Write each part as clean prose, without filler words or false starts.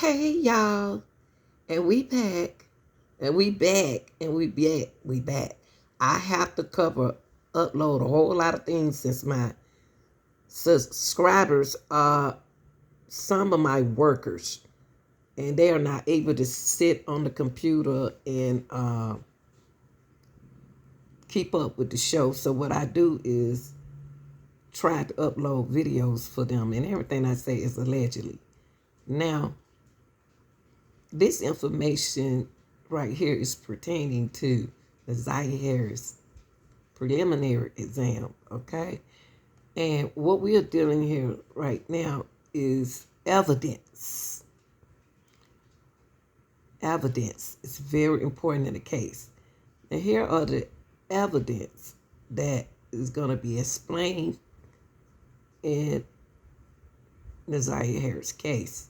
Hey y'all, and we back, and we back, and we back. I have to upload a whole lot of things since my subscribers are some of my workers, and they are not able to sit on the computer and keep up with the show. So what I do is try to upload videos for them, and everything I say is allegedly. Now, this information right here is pertaining to the Zaya Harris preliminary exam, okay? And what we are dealing here right now is evidence. Evidence is very important in the case. And here are the evidence that is going to be explained in the Zaya Harris case.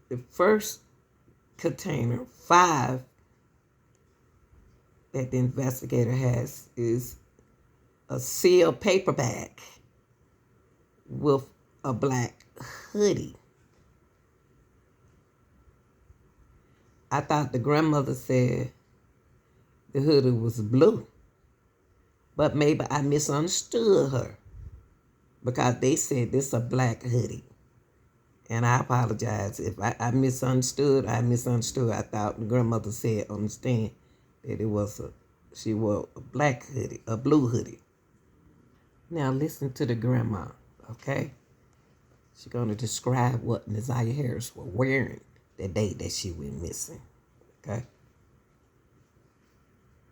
The first container, 5, that the investigator has is a sealed paper bag with a black hoodie. I thought the grandmother said the hoodie was blue, but maybe I misunderstood her because they said this is a black hoodie. And I apologize if I misunderstood. I thought the grandmother said understand that she wore a black hoodie, a blue hoodie. Now listen to the grandma, okay? She's going to describe what Zaya Harris was wearing the day that she went missing, okay?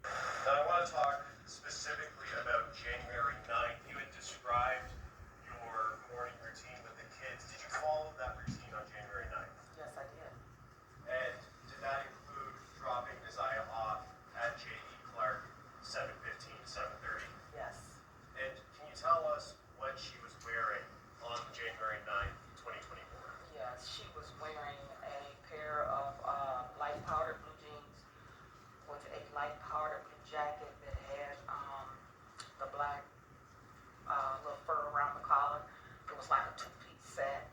Now I want to talk specifically about January 9th. You had described your morning routine with the kids. Did you follow that routine on January 9th? Yes, I did. And did that include dropping Isaiah off at J.E. Clark 7:15 to 7:30? Yes. And can you tell us what she was wearing on January 9th, 2024? Yes, she was wearing a pair of light powder blue jeans with a light powder blue jacket that had the black little fur around the collar. It was like a two-piece set.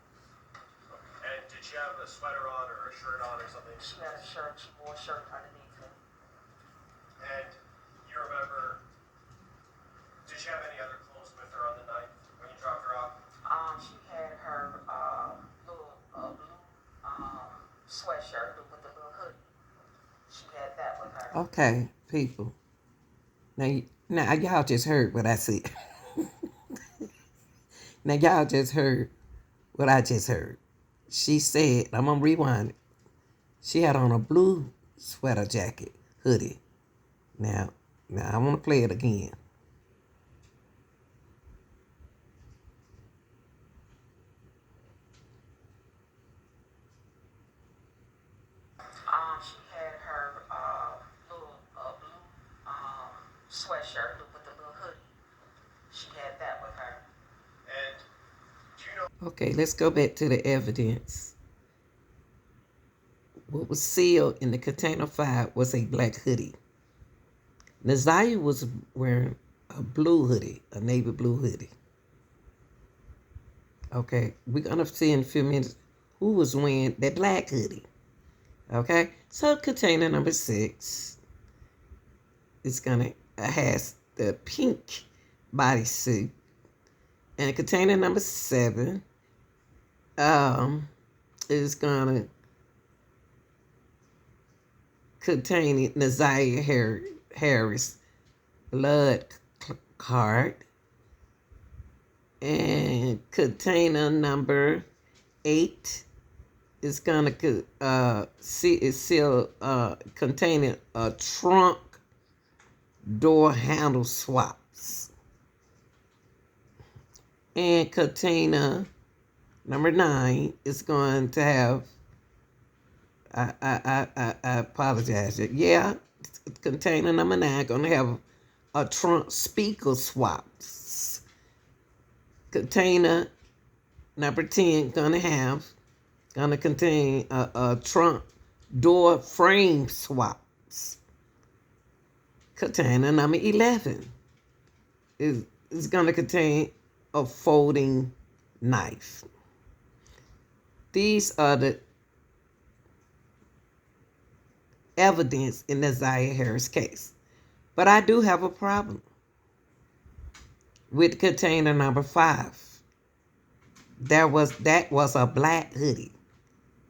And did she have a sweater on or a shirt on or something? She had a shirt. She wore a shirt underneath it. And you remember, did she have any other clothes with her on the 9th when you dropped her off? She had her little blue sweatshirt with the little hoodie. She had that with her. Okay, people. Now y'all just heard what I said. Now y'all just heard what I just heard. She said, I'm going to rewind it. She had on a blue sweater jacket, hoodie. Now I want to play it again. She had her little blue sweatshirt with the little hoodie. She had that with her. And do you know? Okay, let's go back to the evidence. What was sealed in the container 5 was a black hoodie. Nazaya was wearing a blue hoodie, a navy blue hoodie. Okay, we're going to see in a few minutes who was wearing that black hoodie. Okay, so container number 6 is going to has the pink bodysuit. And container number 7 is going to contain Nazaya Harris blood card. And container number 8 is gonna containing a trunk door handle swaps. And container number 9 is going to have I apologize. Yeah, container number 9 gonna have a trunk speaker swaps. Container number 10 gonna contain a trunk door frame swaps. Container number 11 is gonna contain a folding knife. These are the evidence in the Zaire Harris case. But I do have a problem with container number 5. That was a black hoodie.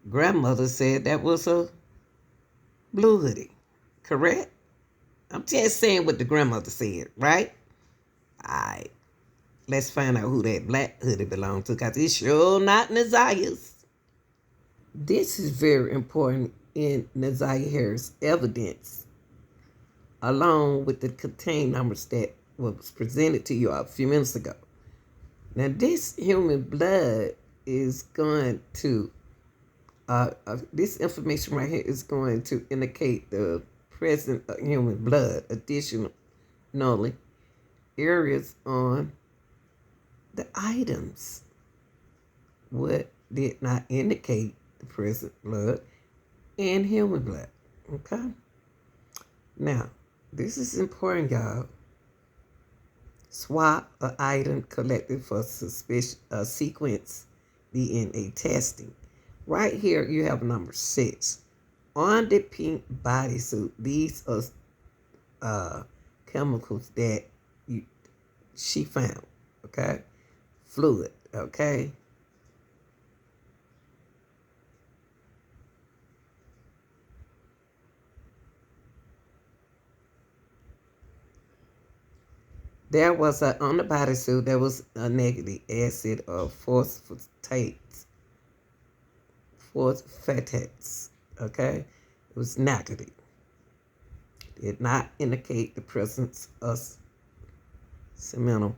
Grandmother said that was a blue hoodie. Correct? I'm just saying what the grandmother said, right? Alright. Let's find out who that black hoodie belonged to, because it's sure not Nazaya's. This is very important in Nazaya Harris evidence, along with the contained numbers that was presented to you a few minutes ago. Now, this human blood is going to, this information right here is going to indicate the presence of human blood. Additionally, areas on the items what did not indicate the present blood and human blood. Okay? Now, this is important, y'all. Swap an item collected for sequence DNA testing. Right here, you have number 6. On the pink bodysuit, these are chemicals that she found. Okay? Fluid. Okay? There was on the bodysuit, there was a negative acid of phosphatates. Okay? It was negative. Did not indicate the presence of seminal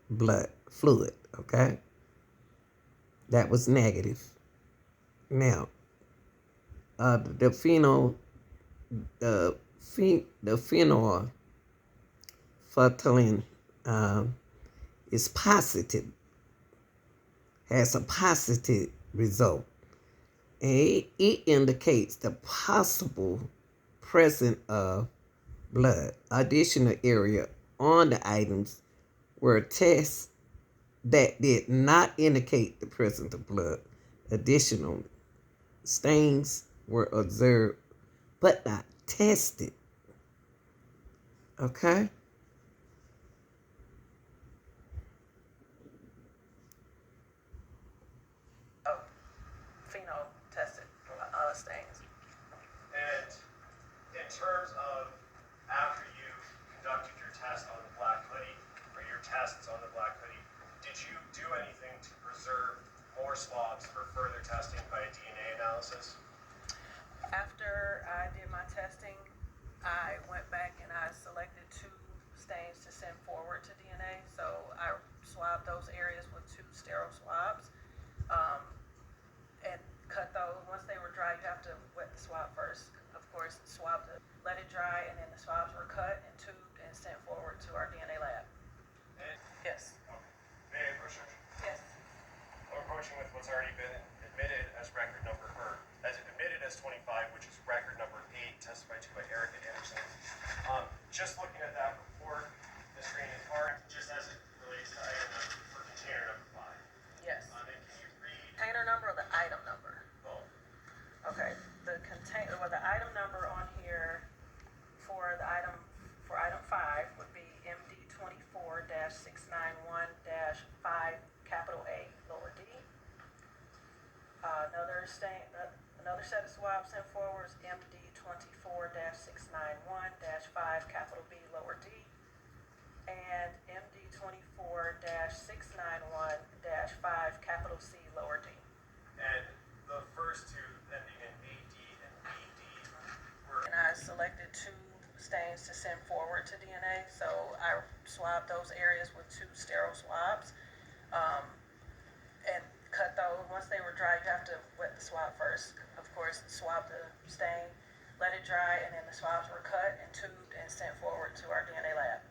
blood fluid. Okay? That was negative. Now, the phenol phthalate is positive, has a positive result. And it indicates the possible presence of blood. Additional area on the items were tests that did not indicate the presence of blood. Additional stains were observed but not tested. Okay? Pheno tested stains. And in terms of after you conducted your test on the black hoodie, or your tests on the black hoodie, did you do anything to preserve more swabs for further testing by a DNA analysis? After I did my testing, I went back and I selected 2 stains to send forward to DNA. So I swabbed those areas with 2 sterile swabs. And cut those. Once they were dry, you have to wet the swab first. Of course, let it dry, and then the swabs were cut and tubed and sent forward to our DNA lab. And, Yes. okay. May I approach? Yes. I'm approaching with what's already been admitted as record number, or as admitted as 25, which is record number 8, testified to by Erica Anderson. Just looking at that report, Ms. Greene, is hard, just as it relates to item number for container number 5. Yes. And can you read Container number or the item number? both? Okay. The item number on here for item 5 would be MD 24-691-5 capital A lower D. Another set of swabs sent forward is MD 24-691-5 capital B lower D, and MD 24-691-5 capital C lower D. And the first 2 ending in AD and ED were. And I selected 2 stains to send forward to DNA, so I swabbed those areas with 2 sterile swabs, and cut those. Once they were dry, you have to wet the swab first. Of course, swab the stain, let it dry, and then the swabs were cut and tubed and sent forward to our DNA lab.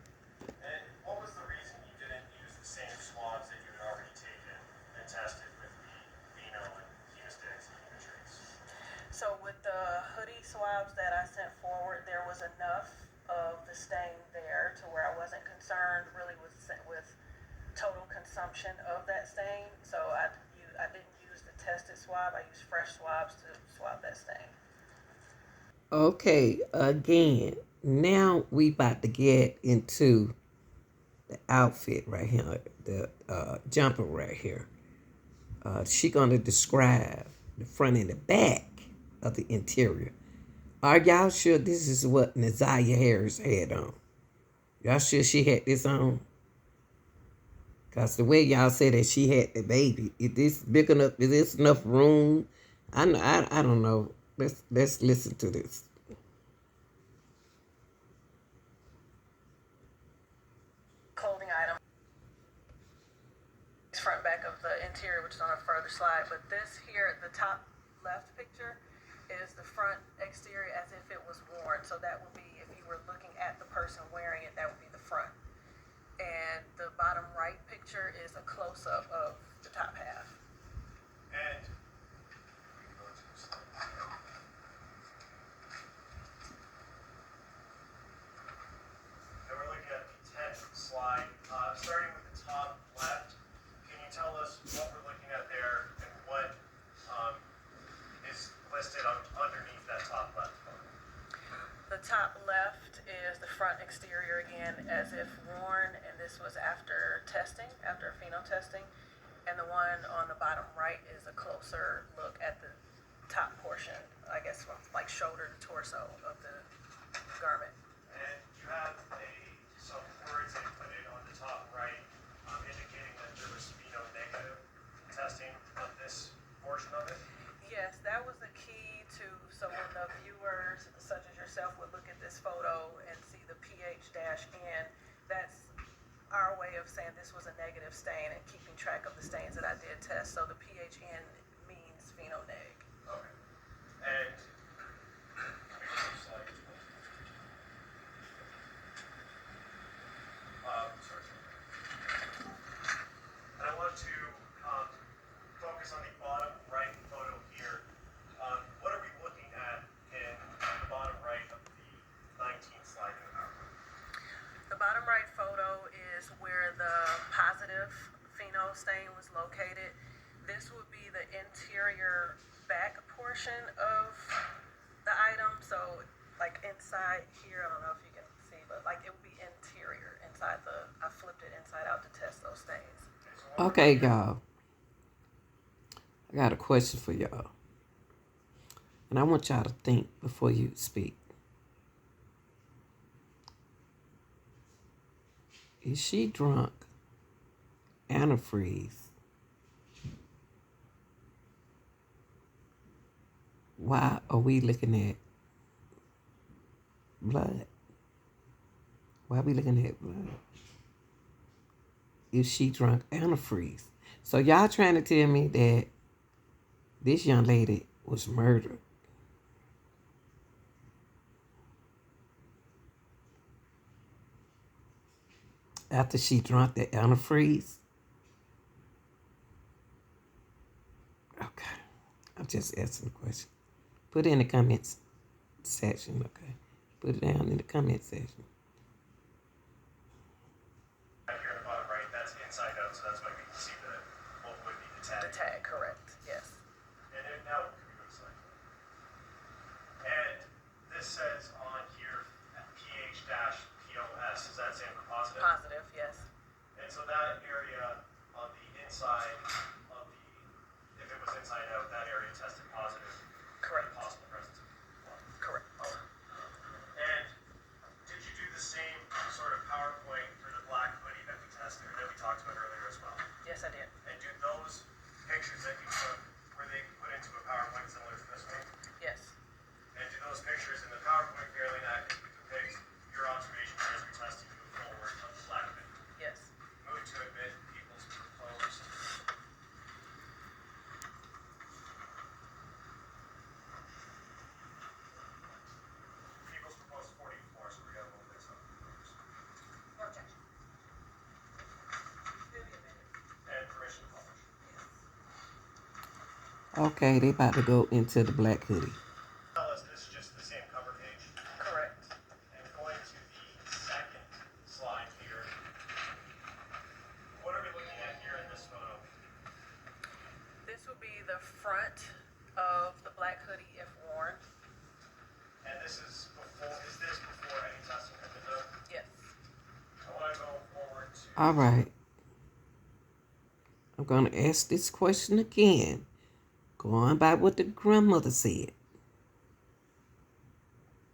And what was the reason you didn't use the same swabs that you had already taken and tested with the pheno and hemostatics and hemotrace? So with the hoodie swabs that I sent forward, there was enough of the stain there to where I wasn't concerned really with total consumption of that stain. So I didn't use the tested swab. I use fresh swabs to swab that stain. Okay, again, now we about to get into the outfit right here, the jumper right here. She gonna describe the front and the back of the interior. Are y'all sure this is what Nazaria Harris had on? Y'all sure she had this on? Cause the way y'all say that she had the baby, is this big enough? Is this enough room? I don't know. Let's listen to this. Clothing item. Front and back of the interior, which is on a further slide, but this here, the top left picture, is the front exterior as if it was worn. So that would be, if you were looking at the person wearing it, that would be the front. And the bottom right picture is a close-up of the top half. And we're looking at the 10th slide, starting with the top left. Can you tell us what we're looking at there and what is listed underneath that top left photo? The top left is the front exterior again, as if worn, and this was after testing, after pheno testing. And the one on the bottom right is a closer look at the top portion, I guess from like shoulder to torso of the garment. And you have some words included on the top right indicating that there was pheno negative testing of this portion of it. Yes, that was the key to, so when the viewers, such as yourself, would look at this photo and see the pH-N, that's our way of saying this was a negative stain and keeping track of the stains that I did test. So the pH-N means phenoneg. Okay. And can we go to the slide? Sorry. And I want to focus on the bottom right photo here. What are we looking at in the bottom right of the 19th slide in the PowerPoint? The bottom right photo is where the positive pheno stain was located. This would be the interior back portion of the item. So like inside here, I don't know if you can see, but like it would be interior inside I flipped it inside out to test those stains. Okay, y'all. I got a question for y'all. And I want y'all to think before you speak. Is she drunk? Antifreeze? Why are we looking at blood? Why are we looking at blood? Is she drunk? Antifreeze? So y'all trying to tell me that this young lady was murdered? After she drank the antifreeze? Okay. I'm just asking a question. Put it in the comments section, okay? Put it down in the comment section. Right here at the bottom right, that's inside out, so that's why we can see what would be the tag. The tag, correct, yes. And then now, can we go to slide? And this says on here pH-POS. Does that stand for positive? Positive, yes. And so that area on the inside of if it was inside out, that area tested positive. Correct. For the possible presence of blood. Correct. And did you do the same sort of PowerPoint for the black hoodie that we tested, that we talked about earlier as well? Yes, I did. And do those pictures that you took, were they put into a PowerPoint similar to this one? Yes. And do those pictures in the PowerPoint fairly accurately depict your observations as we tested you forward of the black hoodie? Yes. Move to admit people's proposed. People's proposed 44, so we got a little bit of No objection. and permission to publish. Okay, they about to go into the black hoodie. Tell us this is just the same cover page. Correct. And going to the second slide here, what are we looking at here in this photo? This would be the front of the black hoodie if worn. And is this before any testing had been done? Yes. I want to go forward to. All right. I'm going to ask this question again, going by what the grandmother said.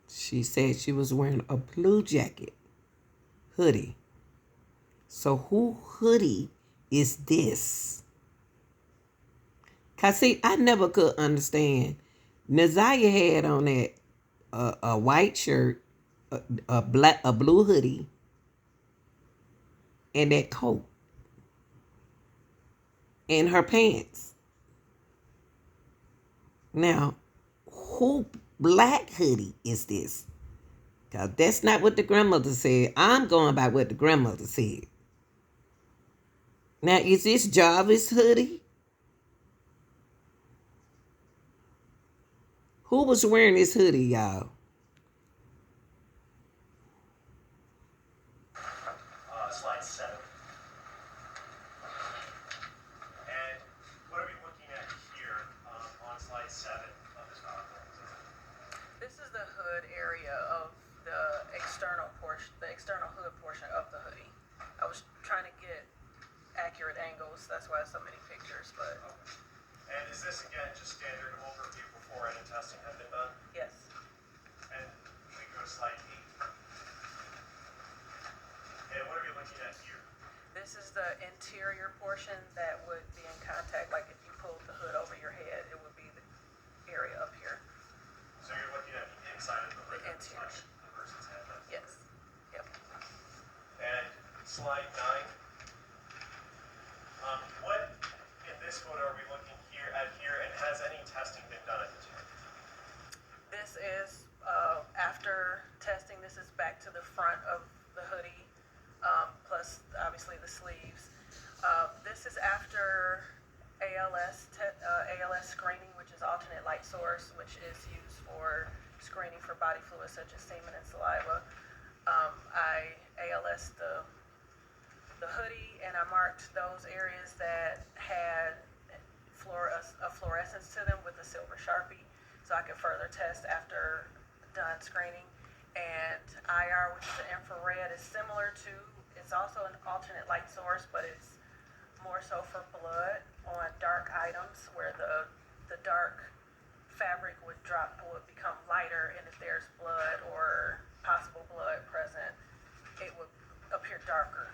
She said she was wearing a blue jacket, hoodie. So who hoodie is this? Cause see, I never could understand. Naziah had on that a white shirt, a blue hoodie, and that coat, and her pants. Now, who black hoodie is this? Cause that's not what the grandmother said. I'm going by what the grandmother said. Now, is this Jarvis hoodie? Who was wearing this hoodie, y'all? Slide 7. And what are we looking at here on slide 7 of this PowerPoint? This is the hood area of the external portion, the external hood portion of the hoodie. I was trying to get accurate angles, that's why so many pictures, but And is this again just standard overview before any testing had been done? yes. And we go to slide 8. And what are we looking at here? This is the interior portion that would be in contact, like if you pulled the hood over your head, it would be the area up here. So you're looking at the inside of the hood The that interior. touch the person's head. Yes. Yep. And slide 9. What in this photo are we looking at here, and has any testing been done at this point? This is after testing. This is back to the front of the hoodie, plus obviously the sleeves. This is after ALS screening, which is alternate light source, which is used for screening for body fluids such as semen and saliva. I ALS the hoodie, and I marked those areas that had a fluorescence to them with a silver Sharpie, so I could further test after done screening. And IR, which is an infrared, is similar to, it's also an alternate light source, but it's more so for blood on dark items where the dark fabric would become lighter, and if there's blood or possible blood present, it would appear darker.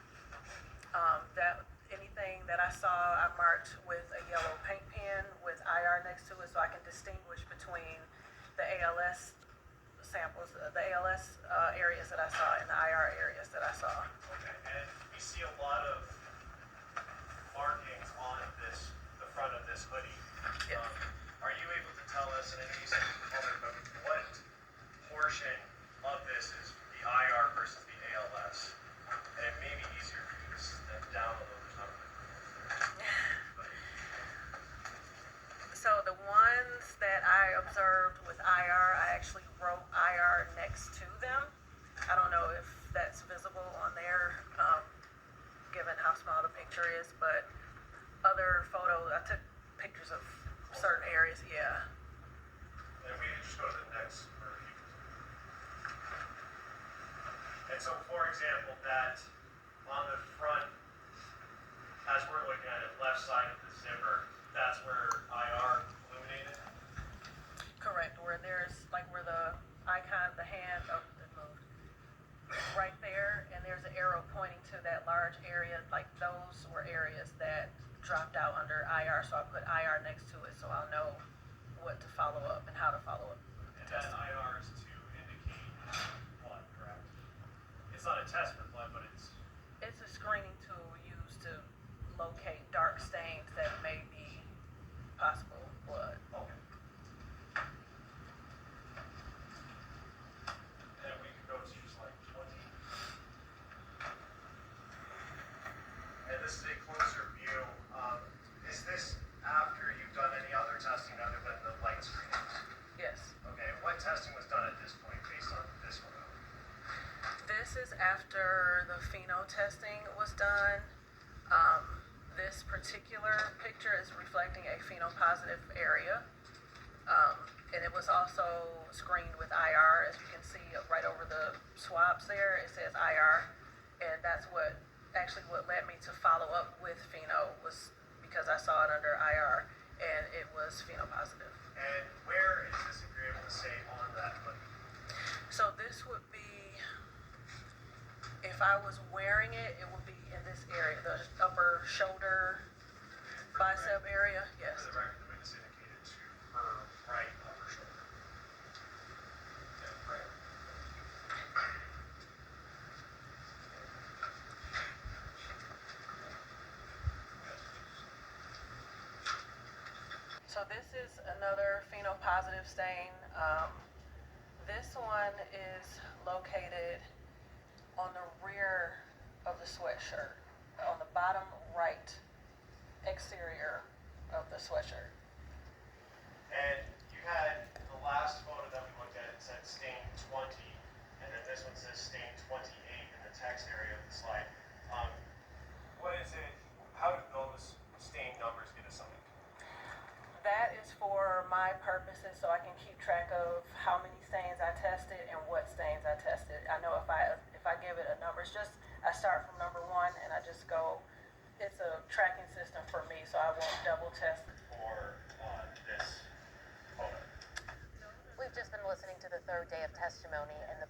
Anything that I saw, I marked with a yellow paint pen with IR next to it, so I can distinguish between the ALS samples, the ALS areas that I saw and the IR areas that I saw. Okay, and we see a lot of markings on the front of this hoodie. Yes. Are you able to tell us, and I know you said color, but what portion of this is the IR versus the ALS? And it may be easier for you to step down a little. So the ones that I observed with IR, I actually wrote IR next to them. I don't know if that's visible on there, given how small the picture is, but other photos, I took pictures of certain areas, yeah. And we can just go to the next version. And so, for example, that on the front, as we're looking at it, left side of the zipper, that's where IR illuminated? Correct, where there's, like where the icon, the hand, it moved. Right there, and there's an arrow pointing to that large area, like those were areas that dropped out under IR, so I put IR next to it so I'll know what to follow up and how to follow up. And that IR is to indicate blood, correct? It's not a test for blood, but it's a screening tool used to locate dark stains that may be possible blood. okay. And we can go to slide 20. And this is a closer view. Is this after you've done any other testing other than the light screening? Yes. Okay, what testing was done at this point based on this photo? This is after the pheno testing was done. This particular picture is reflecting a phenopositive area. And it was also screened with IR, as you can see right over the swabs there, it says IR. And that's what led me to follow up with pheno, was because I saw it under IR and it was phenopositive. And where is this, if you're able to say, on that hoodie? So this would be, if I was wearing it, it would be in this area, the upper shoulder, bicep area, yes. For the record, the witness indicated to her right upper shoulder. Yeah, right. So this is another phenopositive stain. This one is located on the rear of the sweatshirt, on the bottom right exterior of the sweatshirt. And you had the last photo that we looked at, it said stain 20, and then this one says stain 28 in the text area of the slide. What is it? How do those stain numbers get assigned? That is for my purposes, so I can keep track of how many stains I tested and what stains I tested. I know if I give it a number, it's just I start from number 1 and I just go. It's a tracking system for me, so I won't double test. For this photo. We've just been listening to the third day of testimony in the